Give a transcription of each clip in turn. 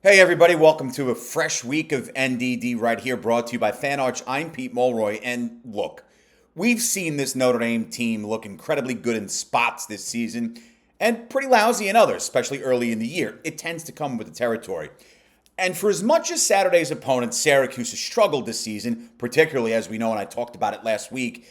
Hey everybody, welcome to a fresh week of NDD right here, brought to you by Fan Arch. I'm Pete Mulroy, and look, we've seen this Notre Dame team look incredibly good in spots this season and pretty lousy in others, especially early in the year. It tends to come with the territory. And for as much as Saturday's opponent, Syracuse, has struggled this season, particularly as we know, and I talked about it last week,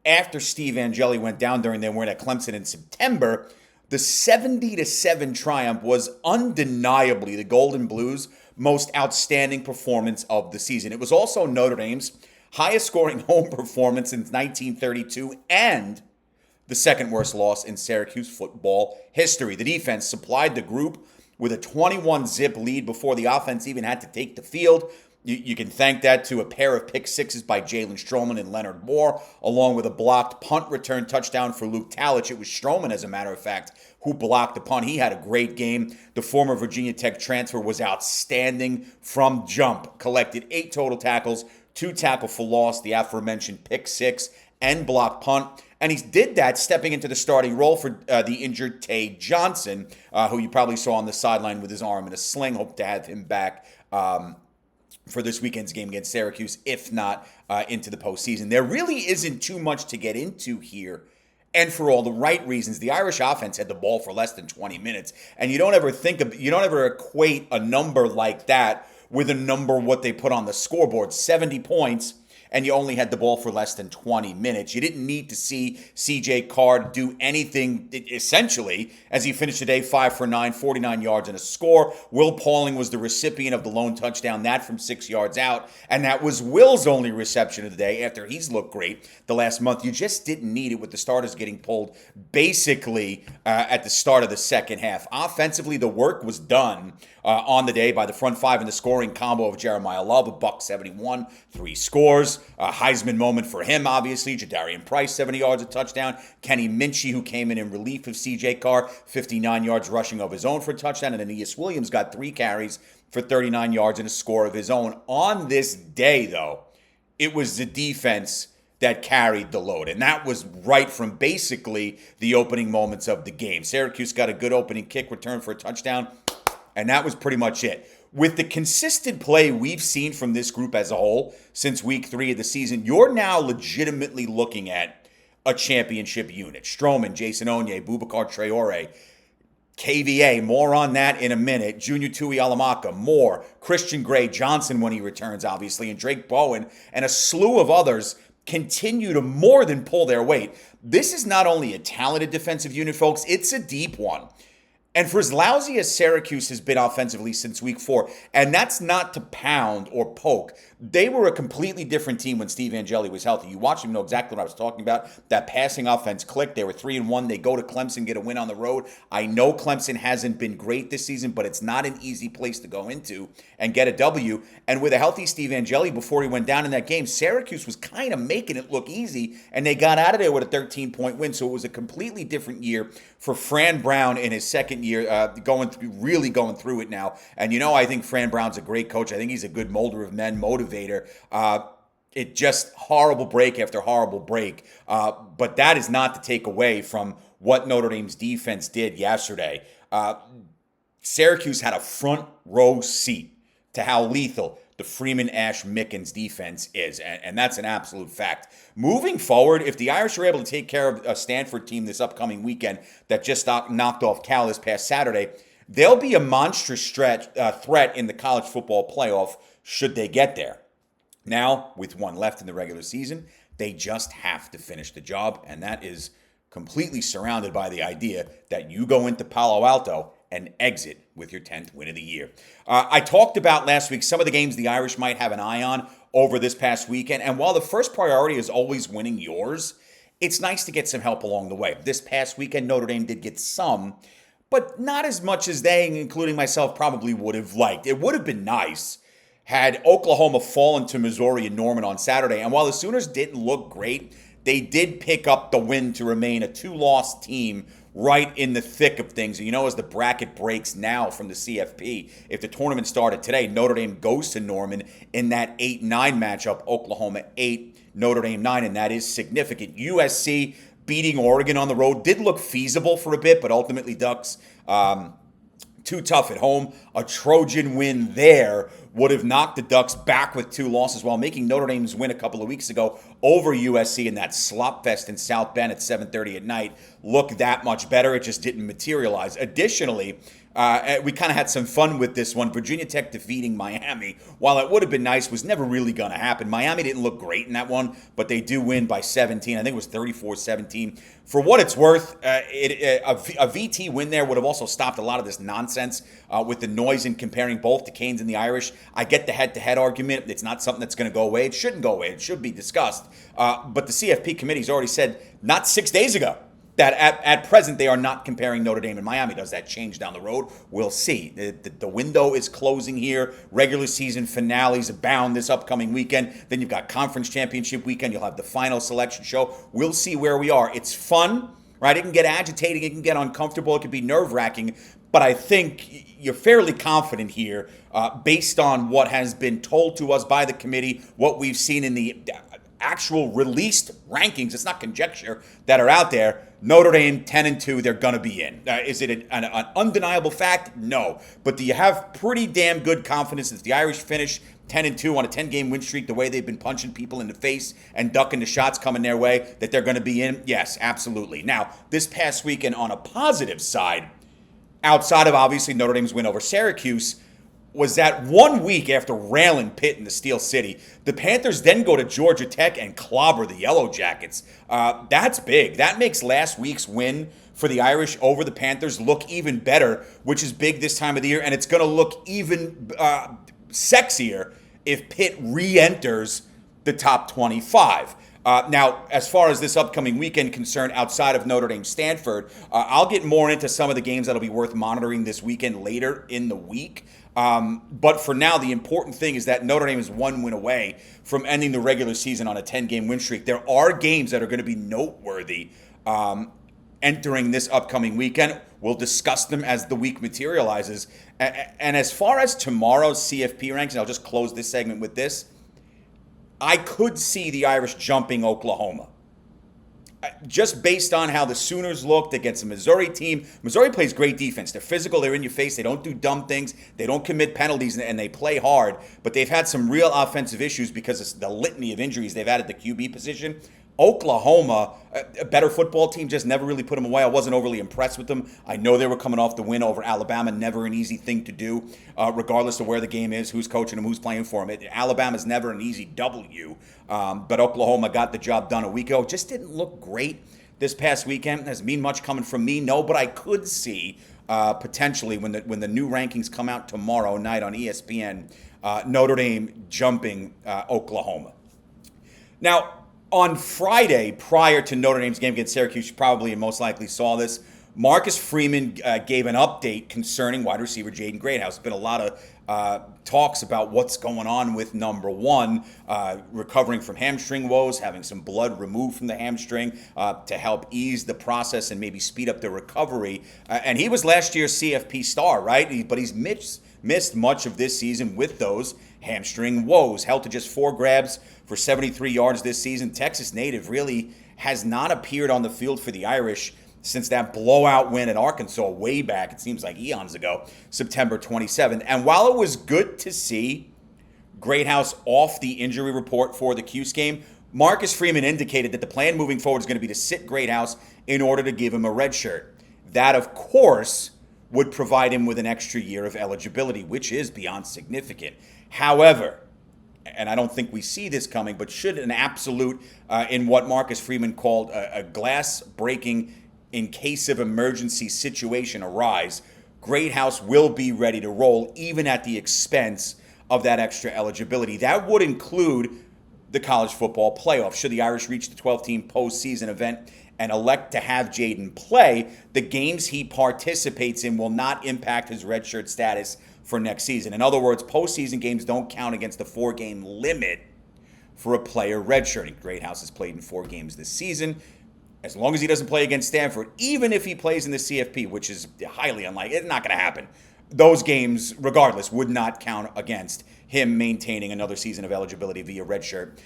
after Steve Angeli went down during their win at Clemson in September, the 70-7 triumph was undeniably the Golden Blues' most outstanding performance of the season. It was also Notre Dame's highest scoring home performance since 1932 and the second worst loss in Syracuse football history. The defense supplied the group with a 21-zip lead before the offense even had to take the field. You can thank that to a pair of pick sixes by Jalen Stroman and Leonard Moore, along with a blocked punt return touchdown for Luke Talich. It was Stroman, as a matter of fact, who blocked the punt. He had a great game. The former Virginia Tech transfer was outstanding from jump. Collected 8 total tackles, 2 tackle for loss, the aforementioned pick six, and blocked punt. And he did that stepping into the starting role for the injured Tay Johnson, who you probably saw on the sideline with his arm in a sling. Hope to have him back for this weekend's game against Syracuse, if not into the postseason. There really isn't too much to get into here, and for all the right reasons. The Irish offense had the ball for less than 20 minutes, and you don't ever equate a number like that with a number what they put on the scoreboard. 70 points, and you only had the ball for less than 20 minutes. You didn't need to see C.J. Card do anything, essentially, as he finished the day 5 for 9, 49 yards and a score. Will Pauling was the recipient of the lone touchdown, that from 6 yards out, and that was Will's only reception of the day after he's looked great the last month. You just didn't need it with the starters getting pulled basically at the start of the second half. Offensively, the work was done on the day by the front five in the scoring combo of Jeremiah Love, $171, 3 scores. A Heisman moment for him, obviously. Jadarian Price, 70 yards, a touchdown. Kenny Minchie, who came in relief of C.J. Carr, 59 yards rushing of his own for a touchdown. And Aeneas Williams got 3 carries for 39 yards and a score of his own. On this day, though, it was the defense that carried the load. And that was right from basically the opening moments of the game. Syracuse got a good opening kick return for a touchdown, and that was pretty much it. With the consistent play we've seen from this group as a whole since week 3 of the season, you're now legitimately looking at a championship unit. Stroman, Jason Onye, Boubacar Traore, KVA, more on that in a minute. Junior Tui Alamaka, Moore, Christian Gray, Johnson when he returns, obviously, and Drake Bowen, and a slew of others continue to more than pull their weight. This is not only a talented defensive unit, folks, it's a deep one. And for as lousy as Syracuse has been offensively since week 4, and that's not to pound or poke, they were a completely different team when Steve Angeli was healthy. You watch them, know exactly what I was talking about. That passing offense clicked. They were 3-1. They go to Clemson, get a win on the road. I know Clemson hasn't been great this season, but it's not an easy place to go into and get a W. And with a healthy Steve Angeli before he went down in that game, Syracuse was kind of making it look easy, and they got out of there with a 13-point win. So it was a completely different year for Fran Brown in his second year, going through it now. And I think Fran Brown's a great coach. I think he's a good molder of men, motivator. It just horrible break after horrible break. But that is not to take away from what Notre Dame's defense did yesterday. Syracuse had a front row seat to how lethal the Freeman Ash Mickens defense is, and that's an absolute fact. Moving forward, if the Irish are able to take care of a Stanford team this upcoming weekend that just knocked off Cal this past Saturday, they'll be a monstrous threat in the college football playoff should they get there. Now, with one left in the regular season, they just have to finish the job, and that is completely surrounded by the idea that you go into Palo Alto and exit with your 10th win of the year. I talked about last week some of the games the Irish might have an eye on over this past weekend, and while the first priority is always winning yours, it's nice to get some help along the way. This past weekend, Notre Dame did get some, but not as much as they, including myself, probably would have liked. It would have been nice had Oklahoma fallen to Missouri and Norman on Saturday. And while the Sooners didn't look great, they did pick up the win to remain a 2-loss team right in the thick of things. And as the bracket breaks now from the CFP, if the tournament started today, Notre Dame goes to Norman in that 8-9 matchup, Oklahoma 8, Notre Dame 9, and that is significant. USC beating Oregon on the road did look feasible for a bit, but ultimately Ducks too tough at home. A Trojan win there would have knocked the Ducks back with 2 losses while making Notre Dame's win a couple of weeks ago over USC in that slop fest in South Bend at 7:30 at night look that much better. It just didn't materialize. Additionally, we kind of had some fun with this one. Virginia Tech defeating Miami, while it would have been nice, was never really going to happen. Miami didn't look great in that one, but they do win by 17. I think it was 34-17. For what it's worth, a VT win there would have also stopped a lot of this nonsense with the noise in comparing both the Canes and the Irish. I get the head-to-head argument. It's not something that's going to go away. It shouldn't go away. It should be discussed. But the CFP committee's already said, not 6 days ago, that at present they are not comparing Notre Dame and Miami. Does that change down the road? We'll see. The window is closing here. Regular season finales abound this upcoming weekend. Then you've got conference championship weekend. You'll have the final selection show. We'll see where we are. It's fun, right? It can get agitating. It can get uncomfortable. It can be nerve-wracking. But I think you're fairly confident here based on what has been told to us by the committee, what we've seen in the actual released rankings, it's not conjecture, that are out there. Notre Dame 10-2, they're going to be in. Is it an undeniable fact? No. But do you have pretty damn good confidence that if the Irish finish 10-2 on a 10-game win streak, the way they've been punching people in the face and ducking the shots coming their way, that they're going to be in? Yes, absolutely. Now, this past weekend on a positive side, outside of obviously Notre Dame's win over Syracuse, was that 1 week after railing Pitt in the Steel City, the Panthers then go to Georgia Tech and clobber the Yellow Jackets. That's big. That makes last week's win for the Irish over the Panthers look even better, which is big this time of the year, and it's going to look even sexier if Pitt re-enters the top 25. Now, as far as this upcoming weekend concerned, outside of Notre Dame Stanford, I'll get more into some of the games that'll be worth monitoring this weekend later in the week. But for now, the important thing is that Notre Dame is 1 win away from ending the regular season on a 10-game win streak. There are games that are going to be noteworthy entering this upcoming weekend. We'll discuss them as the week materializes. And as far as tomorrow's CFP ranks, and I'll just close this segment with this, I could see the Irish jumping Oklahoma. Just based on how the Sooners looked against the Missouri team. Missouri plays great defense. They're physical. They're in your face. They don't do dumb things. They don't commit penalties, and they play hard. But they've had some real offensive issues because of the litany of injuries they've had at the QB position. Oklahoma, a better football team, just never really put them away. I wasn't overly impressed with them. I know they were coming off the win over Alabama. Never an easy thing to do, regardless of where the game is, who's coaching them, who's playing for them. Alabama's never an easy W, but Oklahoma got the job done a week ago. Just didn't look great this past weekend. Doesn't mean much coming from me, no, but I could see potentially when the new rankings come out tomorrow night on ESPN, Notre Dame jumping Oklahoma. Now, on Friday, prior to Notre Dame's game against Syracuse, you probably and most likely saw this, Marcus Freeman gave an update concerning wide receiver Jaden Greathouse. There's been a lot of talks about what's going on with number one, recovering from hamstring woes, having some blood removed from the hamstring to help ease the process and maybe speed up the recovery. And he was last year's CFP star, right? But he's missed much of this season with those hamstring woes. Held to just 4 grabs for 73 yards this season. Texas native really has not appeared on the field for the Irish since that blowout win at Arkansas way back, it seems like eons ago, September 27th. And while it was good to see Greathouse off the injury report for the Cuse game, Marcus Freeman indicated that the plan moving forward is going to be to sit Greathouse in order to give him a red shirt. That, of course, would provide him with an extra year of eligibility, which is beyond significant. However, and I don't think we see this coming, but should an absolute, in what Marcus Freeman called a glass-breaking in case of emergency situation arise, Greathouse will be ready to roll, even at the expense of that extra eligibility. That would include the college football playoff. Should the Irish reach the 12-team postseason event and elect to have Jaden play, the games he participates in will not impact his redshirt status for next season. In other words, postseason games don't count against the 4-game limit for a player redshirting. Greathouse has played in 4 games this season. As long as he doesn't play against Stanford, even if he plays in the CFP, which is highly unlikely, it's not going to happen. those games, regardless, would not count against him maintaining another season of eligibility via redshirt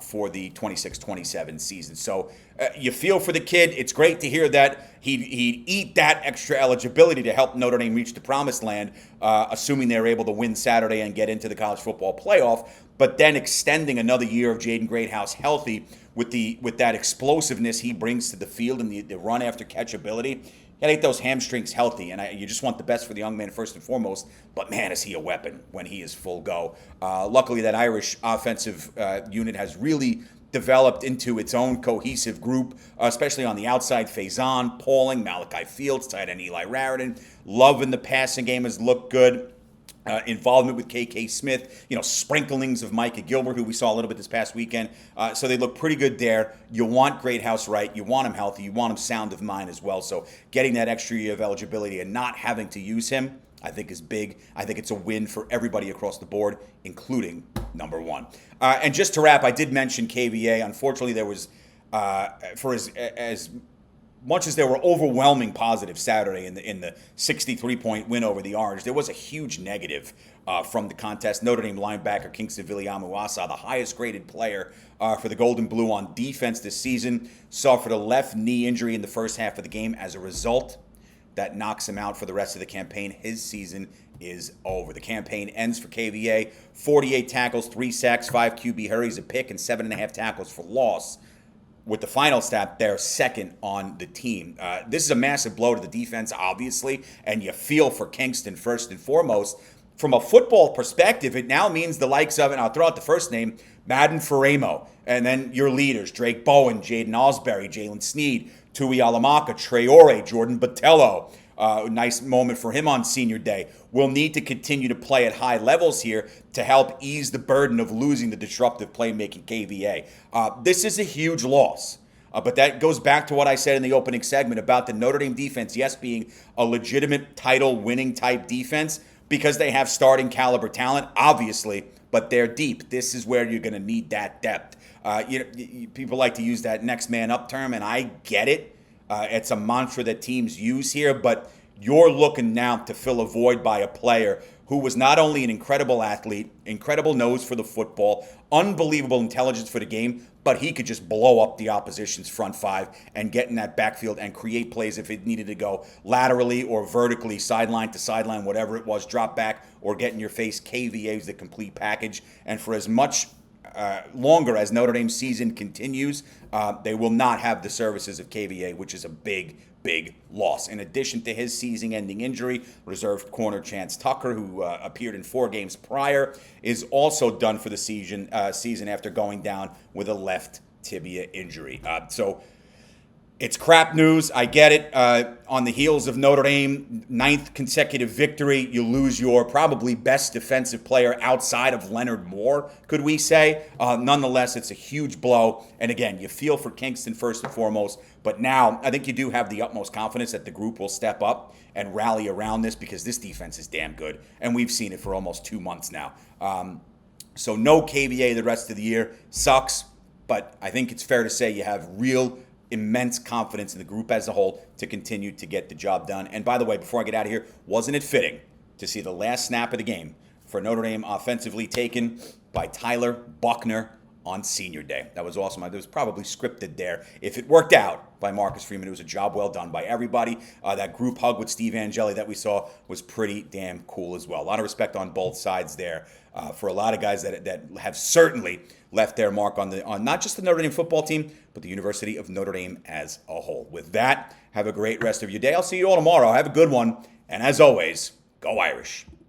for the 26-27 season. So you feel for the kid. It's great to hear that he'd eat that extra eligibility to help Notre Dame reach the promised land, assuming they're able to win Saturday and get into the college football playoff. But then extending another year of Jaden Greathouse healthy with that explosiveness he brings to the field and the run after catch ability. You gotta get those hamstrings healthy, and you just want the best for the young man first and foremost. But man, is he a weapon when he is full go. Luckily, that Irish offensive unit has really developed into its own cohesive group, especially on the outside. Faison, Pauling, Malachi Fields, tight end Eli Raritan. Love in the passing game has looked good. Involvement with KK Smith, sprinklings of Micah Gilbert, who we saw a little bit this past weekend. So they look pretty good there. You want Greathouse right. You want him healthy. You want him sound of mind as well. So getting that extra year of eligibility and not having to use him, I think, is big. I think it's a win for everybody across the board, including number one. And just to wrap, I did mention KVA. Unfortunately, there was, for as much as there were overwhelming positives Saturday in the 63-point win over the Orange, there was a huge negative from the contest. Notre Dame linebacker Kingston Viliamu-Asa, the highest graded player for the Gold and Blue on defense this season, suffered a left knee injury in the first half of the game. As a result, that knocks him out for the rest of the campaign. His season is over. The campaign ends for KVA. 48 tackles, 3 sacks, 5 QB hurries, a pick, and 7.5 tackles for loss. With the final stat, they're second on the team. This is a massive blow to the defense, obviously, and you feel for Kingston first and foremost. From a football perspective, it now means the likes of, and I'll throw out the first name, Madden Faremo, and then your leaders, Drake Bowen, Jaden Osbury, Jalen Sneed, Tui Alamaka, Traore, Jordan Botello. Nice moment for him on senior day. Will need to continue to play at high levels here to help ease the burden of losing the disruptive playmaking KVA. This is a huge loss. But that goes back to what I said in the opening segment about the Notre Dame defense, yes, being a legitimate title-winning type defense because they have starting caliber talent, obviously, but they're deep. This is where you're going to need that depth. People like to use that next man up term, and I get it. It's a mantra that teams use here, but you're looking now to fill a void by a player who was not only an incredible athlete, incredible nose for the football, unbelievable intelligence for the game, but he could just blow up the opposition's front five and get in that backfield and create plays if it needed to go laterally or vertically, sideline to sideline, whatever it was, drop back or get in your face. KVA is the complete package. And for as much longer as Notre Dame's season continues, they will not have the services of KVA, which is a big loss. In addition to his season-ending injury, reserve corner Chance Tucker, who appeared in 4 games prior, is also done for the season after going down with a left tibia injury. So it's crap news. I get it. On the heels of Notre Dame, 9th consecutive victory, you lose your probably best defensive player outside of Leonard Moore, could we say. Nonetheless, it's a huge blow. And again, you feel for Kingston first and foremost. But now I think you do have the utmost confidence that the group will step up and rally around this because this defense is damn good. And we've seen it for almost 2 months now. So no KVA the rest of the year. Sucks. But I think it's fair to say you have real immense confidence in the group as a whole to continue to get the job done. And by the way, before I get out of here, wasn't it fitting to see the last snap of the game for Notre Dame offensively taken by Tyler Buckner on senior day? That was awesome. It was probably scripted there. If it worked out by Marcus Freeman, it was a job well done by everybody. That group hug with Steve Angeli that we saw was pretty damn cool as well. A lot of respect on both sides there for a lot of guys that have certainly left their mark on not just the Notre Dame football team, but the University of Notre Dame as a whole. With that, have a great rest of your day. I'll see you all tomorrow. Have a good one. And as always, go Irish.